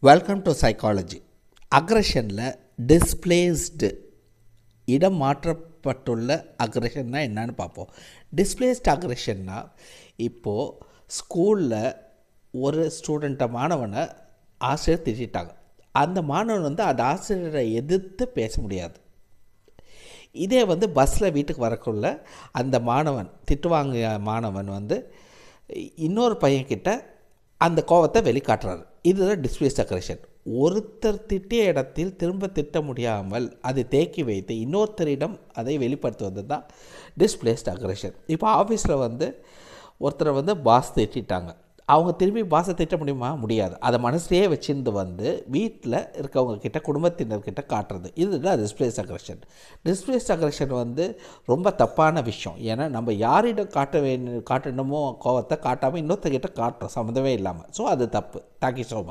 Welcome to psychology. அக்ரெஷனில் displaced இடம் மாற்றப்பட்டுள்ள அக்ரெஷன்னா என்னன்னு பார்ப்போம். டிஸ்பிளேஸ்டு அக்ரெஷன்னா இப்போது ஸ்கூலில் ஒரு மாணவனை ஆசிரியர் திட்டாங்க. அந்த மாணவன் அந்த ஆசிரியரை எதிர்த்து பேச முடியாது. இதே பஸ்ஸில் வீட்டுக்கு வரக்குள்ள அந்த மாணவன் திட்டுவாங்க மாணவன் இன்னொரு பையன்கிட்ட அந்த கோபத்தை வெளிக்காட்டுறாரு. இதுதான் டிஸ்பிளேஸ்ட் அக்ரெஷன். ஒருத்தர் திட்டிய இடத்தில் திரும்ப திட்ட முடியாமல் அதை தேக்கி வைத்து இன்னொருத்தரிடம் அதை வெளிப்படுத்துவது தான் டிஸ்பிளேஸ்ட் அக்ரெஷன். இப்போ ஆஃபீஸில் ஒருத்தரை பாஸ் திட்டாங்க. அவங்க திரும்பி பாஸை திட்ட முடியுமா? முடியாது. அதை மனசுலேயே வச்சுருந்து வீட்டில் இருக்கவங்கக்கிட்ட குடும்பத்தினர்கிட்ட காட்டுறது, இதுதான் டிஸ்பிளேஸ்ட் அக்ரெஷன். டிஸ்பிளேஸ்ட் அக்ரெஷன் ரொம்ப தப்பான விஷயம். ஏன்னா நம்ம யாரிடம் காட்டணுமோ கோவத்தை காட்டாமல் இன்னொருத்தர்கிட்ட காட்டுறோம் சம்மந்தமே இல்லாமல். ஸோ அது தப்பு. Thank you so much.